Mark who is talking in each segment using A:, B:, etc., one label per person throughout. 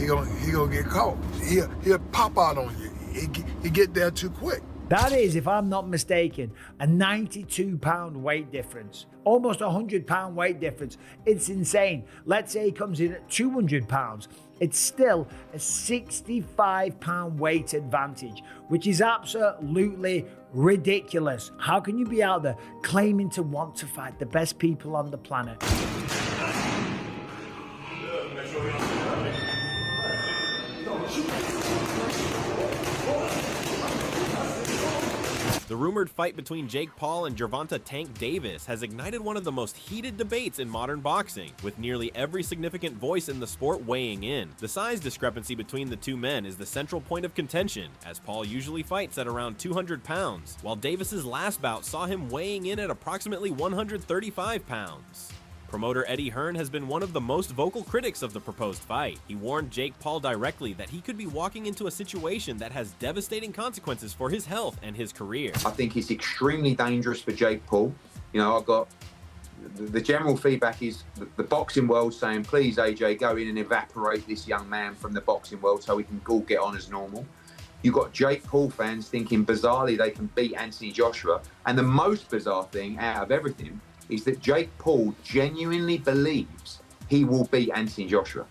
A: he gonna get caught. He'll pop out on you. He get there too quick.
B: That is, if I'm not mistaken, a 92-pound weight difference. Almost a 100-pound weight difference. It's insane. Let's say he comes in at 200 pounds. It's still a 65-pound weight advantage, which is absolutely ridiculous. How can you be out there claiming to want to fight the best people on the planet?
C: The rumored fight between Jake Paul and Gervonta Tank Davis has ignited one of the most heated debates in modern boxing, with nearly every significant voice in the sport weighing in. The size discrepancy between the two men is the central point of contention, as Paul usually fights at around 200 pounds, while Davis's last bout saw him weighing in at approximately 135 pounds. Promoter Eddie Hearn has been one of the most vocal critics of the proposed fight. He warned Jake Paul directly that he could be walking into a situation that has devastating consequences for his health and his career.
D: I think it's extremely dangerous for Jake Paul. You know, I've got the general feedback is the boxing world saying, please, AJ, go in and evaporate this young man from the boxing world so we can all get on as normal. You've got Jake Paul fans thinking bizarrely they can beat Anthony Joshua. And the most bizarre thing out of everything is that Jake Paul genuinely believes he will beat Anthony Joshua.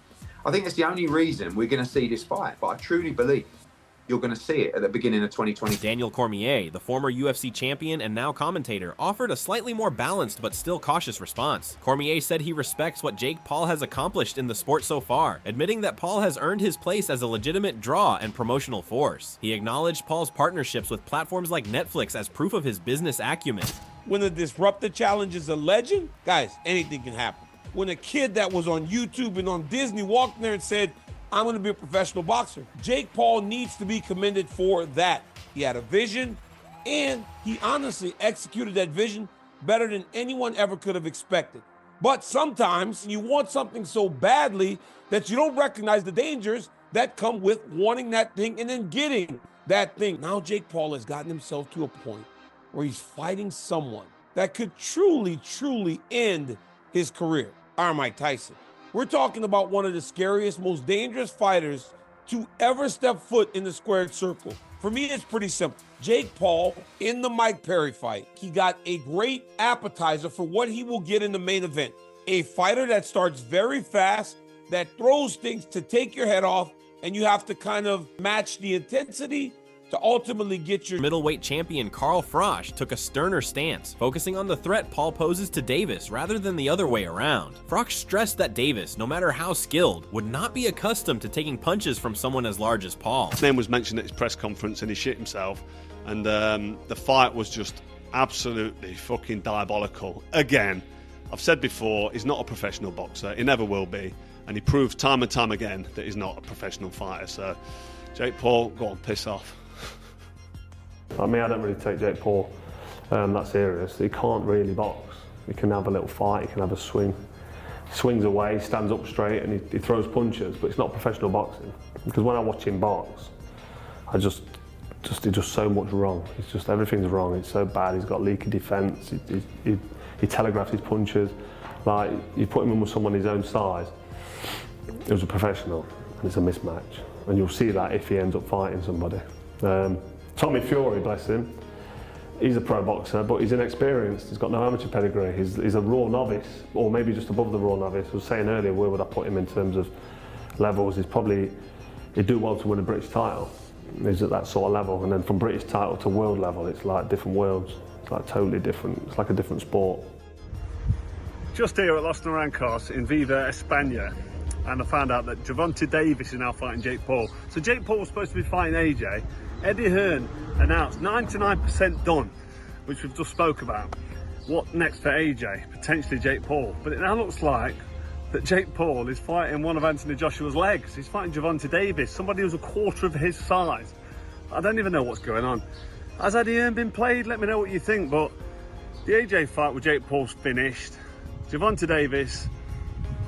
D: I think that's the only reason we're going to see this fight, but I truly believe you're going to see it at the beginning of 2020.
C: Daniel Cormier, the former UFC champion and now commentator, offered a slightly more balanced but still cautious response. Cormier said he respects what Jake Paul has accomplished in the sport so far, admitting that Paul has earned his place as a legitimate draw and promotional force. He acknowledged Paul's partnerships with platforms like Netflix as proof of his business acumen.
E: When the Disruptor Challenge is a legend, guys, anything can happen. When a kid that was on YouTube and on Disney walked in there and said, I'm going to be a professional boxer, Jake Paul needs to be commended for that. He had a vision, and he honestly executed that vision better than anyone ever could have expected. But sometimes you want something so badly that you don't recognize the dangers that come with wanting that thing and then getting that thing. Now Jake Paul has gotten himself to a point where he's fighting someone that could truly, truly end his career. Mike Tyson. We're talking about one of the scariest, most dangerous fighters to ever step foot in the squared circle. For me, it's pretty simple. Jake Paul, in the Mike Perry fight, he got a great appetizer for what he will get in the main event. A fighter that starts very fast, that throws things to take your head off, and you have to kind of match the intensity to ultimately get your...
C: Middleweight champion Carl Froch took a sterner stance, focusing on the threat Paul poses to Davis rather than the other way around. Froch stressed that Davis, no matter how skilled, would not be accustomed to taking punches from someone as large as Paul.
F: His name was mentioned at his press conference and he shit himself, and the fight was just absolutely fucking diabolical. Again, I've said before, he's not a professional boxer, he never will be, and he proves time and time again that he's not a professional fighter. So, Jake Paul, go on, piss off.
G: I mean, I don't really take Jake Paul that serious. He can't really box. He can have a little fight, he can have a swing. He swings away, stands up straight, and he throws punches, but it's not professional boxing. Because when I watch him box, he does so much wrong. It's just, everything's wrong. It's so bad. He's got leaky defence. He telegraphs his punches. Like, you put him in with someone his own size, it was a professional, and it's a mismatch. And you'll see that if he ends up fighting somebody. Tommy Fury, bless him, he's a pro boxer, but he's inexperienced. He's got no amateur pedigree. He's a raw novice, or maybe just above the raw novice. I was saying earlier, where would I put him in terms of levels? He'd do well to win a British title. He's at that sort of level. And then from British title to world level, it's like different worlds. It's like totally different. It's like a different sport.
F: Just here at Los Naranjos in Viva, España, and I found out that Gervonta Davis is now fighting Jake Paul. So Jake Paul was supposed to be fighting AJ. Eddie Hearn announced 99% done, which we've just spoke about. What next for AJ? Potentially Jake Paul. But it now looks like that Jake Paul is fighting one of Anthony Joshua's legs. He's fighting Gervonta Davis, somebody who's a quarter of his size. I don't even know what's going on. Has Eddie Hearn been played? Let me know what you think, but the AJ fight with Jake Paul's finished. Gervonta Davis,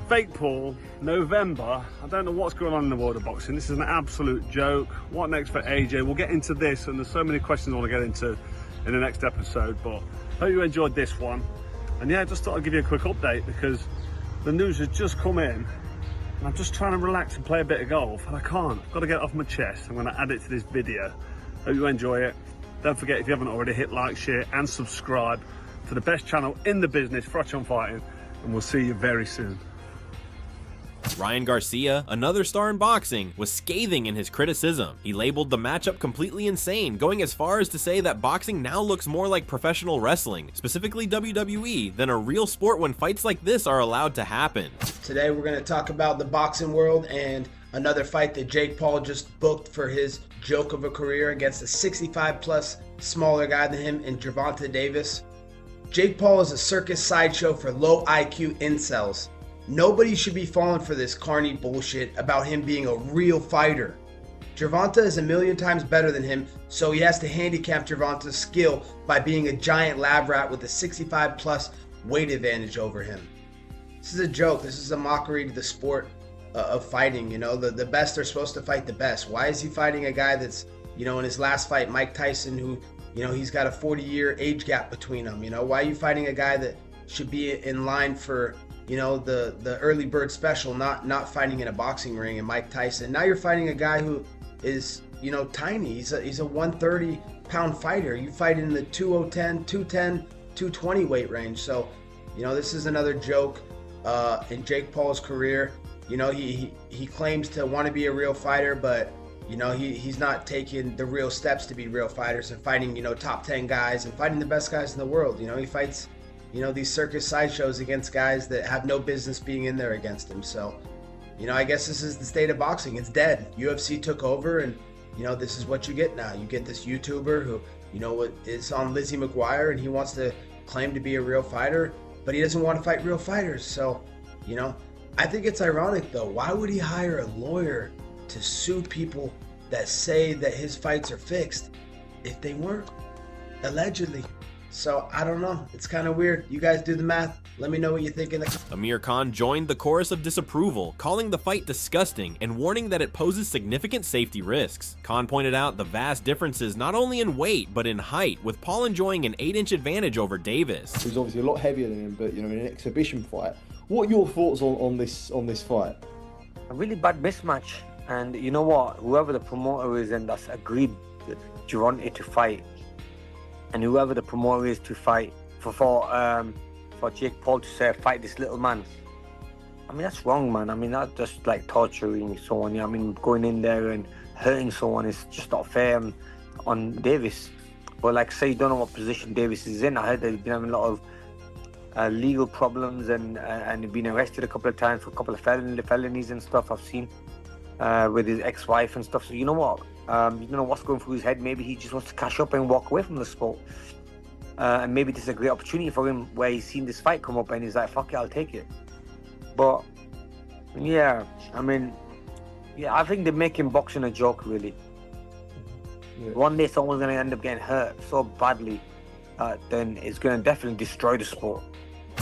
F: fake Paul, November. I don't know what's going on in the world of boxing. This is an absolute joke. What next for AJ? We'll get into this, and there's so many questions I want to get into in the next episode, but hope you enjoyed this one. And yeah, just thought I'd give you a quick update because the news has just come in and I'm just trying to relax and play a bit of golf, and I can't. I've got to get it off my chest. I'm going to add it to this video. Hope you enjoy it. Don't forget, if you haven't already, hit like, share and subscribe to the best channel in the business, Frotch on Fighting, and we'll see you very soon.
C: Ryan Garcia, another star in boxing, was scathing in his criticism. He labeled the matchup completely insane, going as far as to say that boxing now looks more like professional wrestling, specifically WWE, than a real sport when fights like this are allowed to happen.
H: Today we're going to talk about the boxing world and another fight that Jake Paul just booked for his joke of a career against a 65-plus smaller guy than him in Gervonta Davis. Jake Paul is a circus sideshow for low IQ incels. Nobody should be falling for this carny bullshit about him being a real fighter. Gervonta is a million times better than him, so he has to handicap Gervonta's skill by being a giant lab rat with a 65-plus weight advantage over him. This is a joke. This is a mockery to the sport of fighting. You know, the best are supposed to fight the best. Why is he fighting a guy that's, you know, in his last fight, Mike Tyson, who, you know, he's got a 40-year age gap between them? You know, why are you fighting a guy that should be in line for, you know, the early bird special, not fighting in a boxing ring, and Mike Tyson? Now you're fighting a guy who is, you know, tiny. He's a 130-pound fighter. You fight in the 210, 220 weight range. So, you know, this is another joke in Jake Paul's career. You know, he claims to want to be a real fighter, but, you know, he's not taking the real steps to be real fighters and fighting, you know, top 10 guys and fighting the best guys in the world. You know, he fights, you know, these circus sideshows against guys that have no business being in there against him. So, you know, I guess this is the state of boxing. It's dead. UFC took over, and, you know, this is what you get now. You get this YouTuber who, you know, is on Lizzie McGuire, and he wants to claim to be a real fighter, but he doesn't want to fight real fighters. So, you know, I think it's ironic, though. Why would he hire a lawyer to sue people that say that his fights are fixed if they weren't, allegedly? So, I don't know. It's kind of weird. You guys do the math. Let me know what you think in the comments.
C: Amir Khan joined the chorus of disapproval, calling the fight disgusting and warning that it poses significant safety risks. Khan pointed out the vast differences not only in weight but in height, with Paul enjoying an 8-inch advantage over Davis.
I: He's obviously a lot heavier than him, but, you know, in an exhibition fight. What are your thoughts on this fight?
J: A really bad mismatch, and you know what? Whoever the promoter is and that's agreed Gervonta to fight, and whoever the promoter is to fight for Jake Paul to say fight this little man, I mean, that's wrong, man. I mean, that's just like torturing someone. I mean, going in there and hurting someone is just not fair on Davis. But like, say you don't know what position Davis is in. I heard that he's been having a lot of legal problems and been arrested a couple of times for a couple of felonies and stuff I've seen with his ex-wife and stuff. So you know what? You don't know what's going through his head. Maybe he just wants to cash up and walk away from the sport. And maybe this is a great opportunity for him where he's seen this fight come up and he's like, fuck it, I'll take it. But yeah, I mean, yeah, I think they're making boxing a joke, really. Yeah. One day someone's going to end up getting hurt so badly, then it's going to definitely destroy the sport.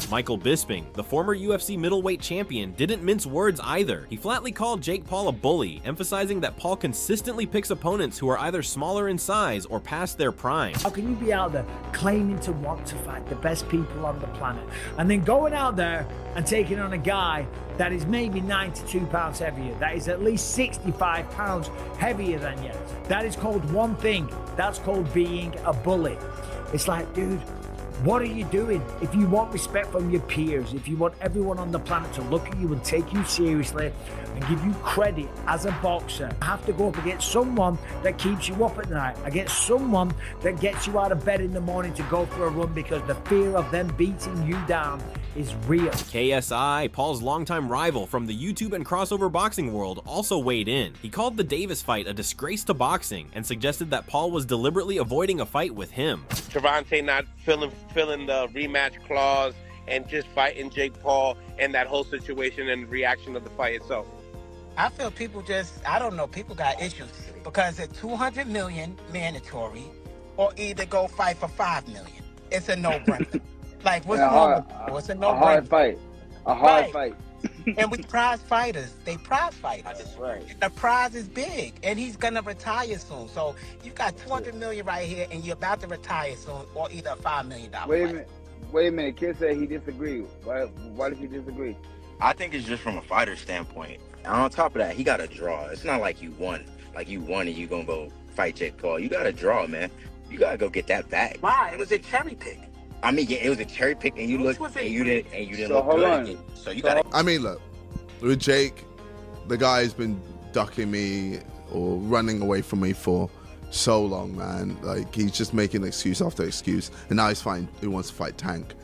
C: Michael Bisping, the former UFC middleweight champion, didn't mince words either. He flatly called Jake Paul a bully, emphasizing that Paul consistently picks opponents who are either smaller in size or past their prime.
B: How can you be out there claiming to want to fight the best people on the planet and then going out there and taking on a guy that is maybe 92 pounds heavier, that is at least 65 pounds heavier than you? That is called one thing. That's called being a bully. It's like, dude, what are you doing? If you want respect from your peers, if you want everyone on the planet to look at you and take you seriously and give you credit as a boxer, you have to go up against someone that keeps you up at night, against someone that gets you out of bed in the morning to go for a run because the fear of them beating you down is real.
C: KSI, Paul's longtime rival from the YouTube and crossover boxing world, also weighed in. He called the Davis fight a disgrace to boxing and suggested that Paul was deliberately avoiding a fight with him.
K: Gervonta not filling the rematch clause and just fighting Jake Paul and that whole situation and reaction of the fight itself.
L: I feel people I don't know, people got issues because it's 200 million mandatory or either go fight for 5 million. It's a no-brainer. Like, what's normal? It's a no-brainer.
M: A hard fight.
L: And with prize fighters, they prize fighters.
M: That's right.
L: The prize is big, and he's gonna retire soon. So you got 200 million right here, and you're about to retire soon, or either a $5 million.
M: Wait a minute. Kid said he disagreed. Why does he disagree?
N: I think it's just from a fighter standpoint. on top of that, he got a draw. It's not like you won. Like you won and you gonna go fight Jake Paul. You got a draw, man. You gotta go get that back.
L: Why? It was a cherry pick.
N: I mean, yeah, it was a cherry pick, and you didn't
M: So
N: look
M: hold
N: good.
M: on.
N: So you gotta.
O: I mean, look, with Jake, the guy's been ducking me or running away from me for so long, man. Like, he's just making excuse after excuse, and now he wants to fight Tank.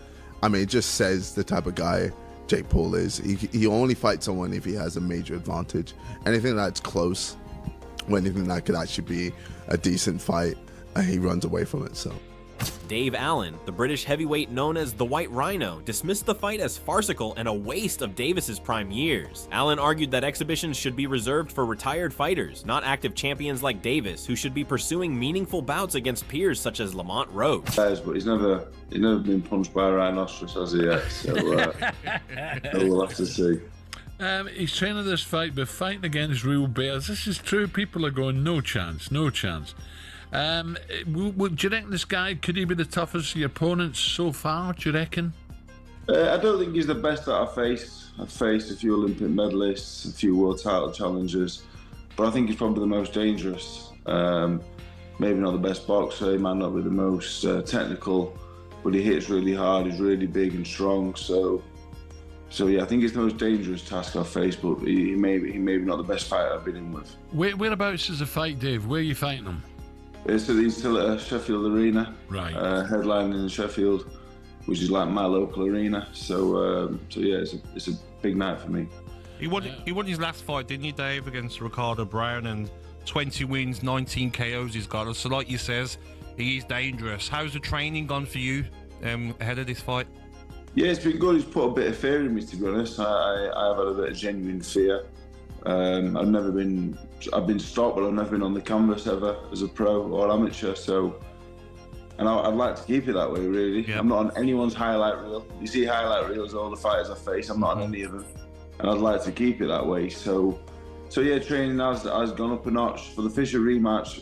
O: I mean, it just says the type of guy Jake Paul is. He only fights someone if he has a major advantage. Anything that's close, or anything that could actually be a decent fight, he runs away from it. So
C: Dave Allen, the British heavyweight known as the White Rhino, dismissed the fight as farcical and a waste of Davis's prime years. Allen argued that exhibitions should be reserved for retired fighters, not active champions like Davis, who should be pursuing meaningful bouts against peers such as Lamont Roach.
P: But he's never been punched by a rhinoceros, has he yet? So we'll have to see.
Q: He's training this fight, but fighting against real bears. This is true. People are going, no chance, no chance. Do you reckon this guy, could he be the toughest of your opponents so far, do you reckon?
P: I don't think he's the best that I've faced. I've faced a few Olympic medalists, a few world title challengers, but I think he's probably the most dangerous. Maybe not the best boxer, he might not be the most technical, but he hits really hard, he's really big and strong, so yeah, I think it's the most dangerous task I've faced, but he may be not the best fighter I've been in with.
Q: Whereabouts is the fight, Dave? Where are you fighting him?
P: He's still at Sheffield Arena,
Q: right?
P: Headlining in Sheffield, which is like my local arena. So yeah, it's a big night for me.
R: He won his last fight, didn't he, Dave, against Ricardo Brown, and 20 wins, 19 KOs he's got. So like you says, he is dangerous. How's the training gone for you ahead of this fight?
P: Yeah, it's been good. He's put a bit of fear in me, to be honest. I've had a bit of genuine fear. I've been stopped, but I've never been on the canvas ever as a pro or amateur. So, and I'd like to keep it that way, really. Yeah. I'm not on anyone's highlight reel. You see highlight reels of all the fighters I face. I'm not on any of them, and I'd like to keep it that way. So yeah, training has gone up a notch. For the Fisher rematch,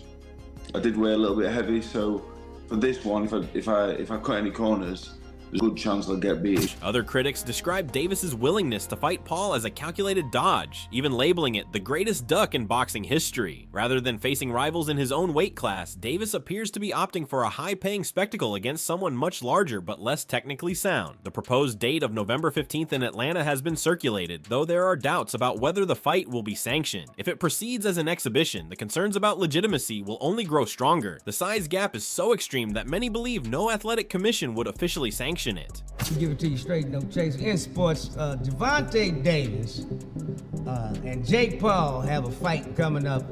P: I did weigh a little bit heavy. So for this one, if I cut any corners, there's a good chance I'll get beat.
C: Other critics describe Davis's willingness to fight Paul as a calculated dodge, even labeling it the greatest duck in boxing history. Rather than facing rivals in his own weight class, Davis appears to be opting for a high-paying spectacle against someone much larger but less technically sound. The proposed date of November 15th in Atlanta has been circulated, though there are doubts about whether the fight will be sanctioned. If it proceeds as an exhibition, the concerns about legitimacy will only grow stronger. The size gap is so extreme that many believe no athletic commission would officially sanction it.
S: To give it to you straight, no chase. In sports, Gervonta Davis and Jake Paul have a fight coming up.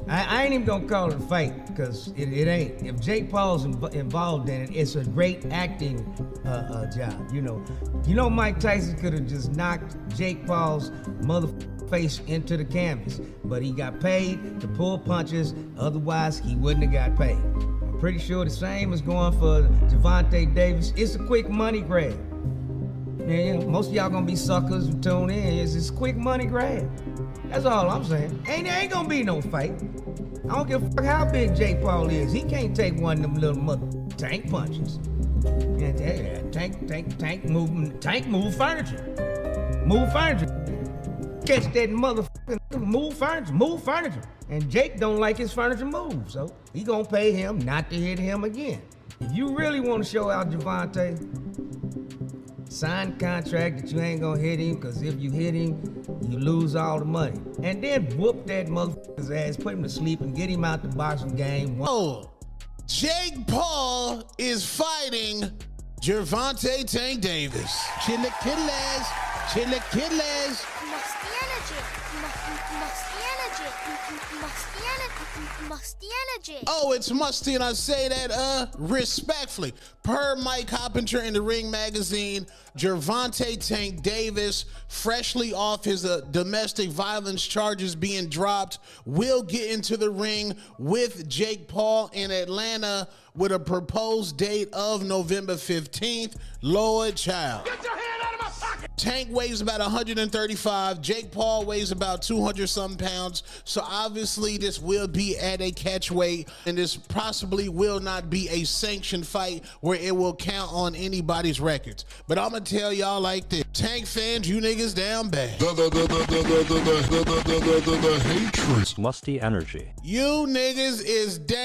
S: I ain't even gonna call it a fight because it ain't. If Jake Paul's involved in it, it's a great acting job. You know, Mike Tyson could have just knocked Jake Paul's face into the canvas, but he got paid to pull punches. Otherwise, he wouldn't have got paid. Pretty sure the same is going for Gervonta Davis. It's a quick money grab. Yeah, most of y'all gonna be suckers who tune in. It's just quick money grab. That's all I'm saying. Ain't gonna be no fight. I don't give a fuck how big Jake Paul is. He can't take one of them little mother tank punches. Yeah, tank move furniture. Move furniture. Catch that motherfucking move furniture. And Jake don't like his furniture move, so he gonna pay him not to hit him again. If you really want to show out Gervonta, sign a contract that you ain't gonna hit him, because if you hit him, you lose all the money. And then whoop that motherfucker's ass, put him to sleep, and get him out the boxing game.
T: Oh, Jake Paul is fighting Gervonta Tank Davis. Chilaquiles.
U: Musty energy.
T: Oh, it's musty, and I say that respectfully. Per Mike Hoppinger in the Ring magazine, Gervonta Tank Davis, freshly off his domestic violence charges being dropped, will get into the ring with Jake Paul in Atlanta with a proposed date of November 15th. Lord child.
U: Get your hand out of my pocket!
T: Tank weighs about 135. Jake Paul weighs about 200-something pounds. So obviously this will be at a catch weight, and this possibly will not be a sanctioned fight where it will count on anybody's records. But I'm gonna tell y'all like this: Tank fans, you niggas down bad.
A: Musty energy.
T: You niggas is down.